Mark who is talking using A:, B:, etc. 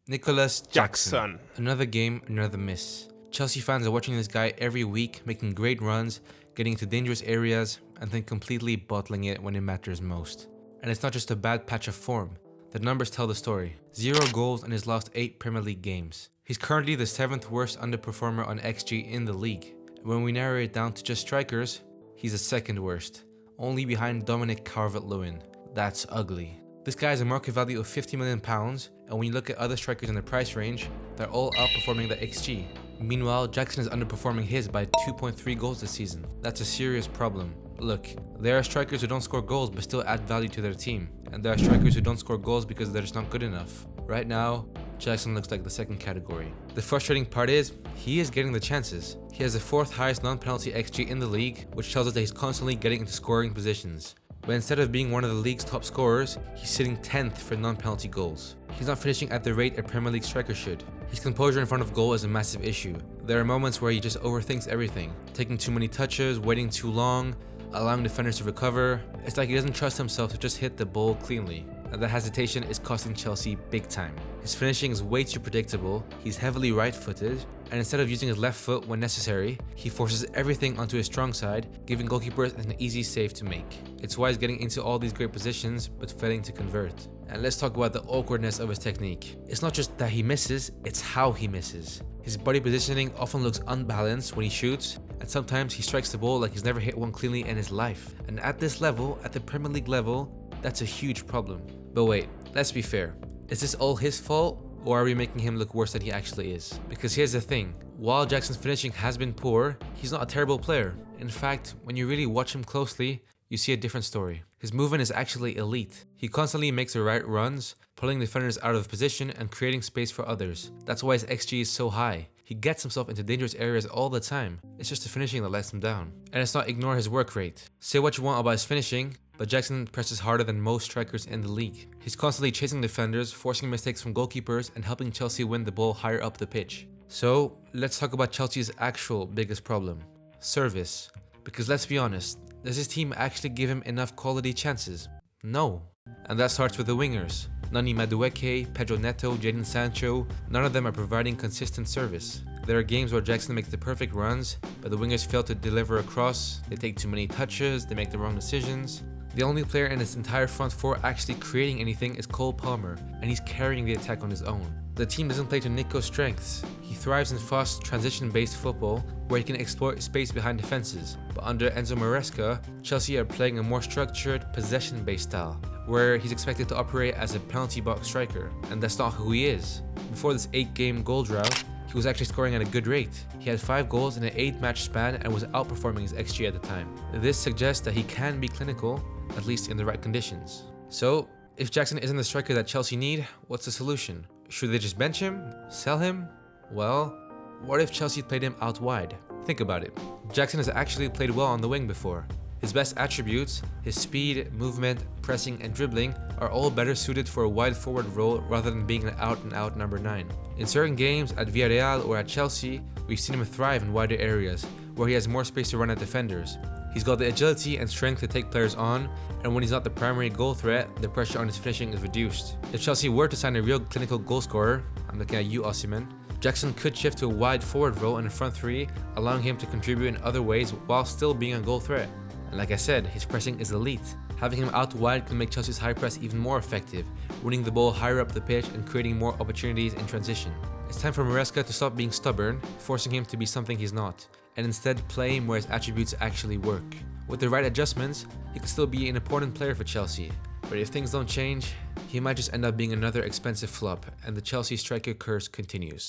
A: Nicolas Jackson. Another game, another miss. Chelsea fans are watching this guy every week, making great runs, getting into dangerous areas, and then completely bottling it when it matters most. And it's not just a bad patch of form. The numbers tell the story. 0 goals in his last 8 Premier League games. He's currently the 7th worst underperformer on XG in the league. And when we narrow it down to just strikers, he's the 2nd worst, only behind Dominic Calvert-Lewin. That's ugly. This guy has a market value of £50 million, and when you look at other strikers in the price range, they're all outperforming the XG. Meanwhile, Jackson is underperforming his by 2.3 goals this season. That's a serious problem. Look, there are strikers who don't score goals but still add value to their team, and there are strikers who don't score goals because they're just not good enough. Right now, Jackson looks like the 2nd category. The frustrating part is, he is getting the chances. He has the 4th highest non-penalty XG in the league, which tells us that he's constantly getting into scoring positions. But instead of being one of the league's top scorers, he's sitting 10th for non-penalty goals. He's not finishing at the rate a Premier League striker should. His composure in front of goal is a massive issue. There are moments where he just overthinks everything, taking too many touches, waiting too long, allowing defenders to recover. It's like he doesn't trust himself to just hit the ball cleanly. And that hesitation is costing Chelsea big time. His finishing is way too predictable, he's heavily right-footed, and instead of using his left foot when necessary, he forces everything onto his strong side, giving goalkeepers an easy save to make. It's why he's getting into all these great positions, but failing to convert. And let's talk about the awkwardness of his technique. It's not just that he misses, it's how he misses. His body positioning often looks unbalanced when he shoots, and sometimes he strikes the ball like he's never hit one cleanly in his life. And at this level, at the Premier League level, that's a huge problem. But wait, let's be fair. Is this all his fault, or are we making him look worse than he actually is? Because here's the thing, while Jackson's finishing has been poor, he's not a terrible player. In fact, when you really watch him closely, you see a different story. His movement is actually elite. He constantly makes the right runs, pulling defenders out of position and creating space for others. That's why his XG is so high. He gets himself into dangerous areas all the time. It's just the finishing that lets him down. And let's not ignore his work rate. Say what you want about his finishing, but Jackson presses harder than most strikers in the league. He's constantly chasing defenders, forcing mistakes from goalkeepers, and helping Chelsea win the ball higher up the pitch. So, let's talk about Chelsea's actual biggest problem. Service. Because let's be honest, does his team actually give him enough quality chances? No. And that starts with the wingers. Nani Madueke, Pedro Neto, Jadon Sancho, none of them are providing consistent service. There are games where Jackson makes the perfect runs, but the wingers fail to deliver across, they take too many touches, they make the wrong decisions. The only player in this entire front four actually creating anything is Cole Palmer, and he's carrying the attack on his own. The team doesn't play to Nico's strengths. He thrives in fast, transition-based football, where he can exploit space behind defenses. But under Enzo Maresca, Chelsea are playing a more structured, possession-based style, where he's expected to operate as a penalty box striker, and that's not who he is. Before this 8-game goal drought, he was actually scoring at a good rate. He had 5 goals in an 8-match span and was outperforming his XG at the time. This suggests that he can be clinical, at least in the right conditions. So, if Jackson isn't the striker that Chelsea need, what's the solution? Should they just bench him? Sell him? Well, what if Chelsea played him out wide? Think about it. Jackson has actually played well on the wing before. His best attributes, his speed, movement, pressing, and dribbling are all better suited for a wide forward role rather than being an out-and-out number 9. In certain games, at Villarreal or at Chelsea, we've seen him thrive in wider areas, where he has more space to run at defenders. He's got the agility and strength to take players on, and when he's not the primary goal threat, the pressure on his finishing is reduced. If Chelsea were to sign a real clinical goal scorer, I'm looking at you, Osimhen, Jackson could shift to a wide forward role in the front three, allowing him to contribute in other ways while still being a goal threat. And like I said, his pressing is elite. Having him out wide can make Chelsea's high press even more effective, winning the ball higher up the pitch and creating more opportunities in transition. It's time for Maresca to stop being stubborn, forcing him to be something he's not, and instead play him where his attributes actually work. With the right adjustments, he could still be an important player for Chelsea. But if things don't change, he might just end up being another expensive flop, and the Chelsea striker curse continues.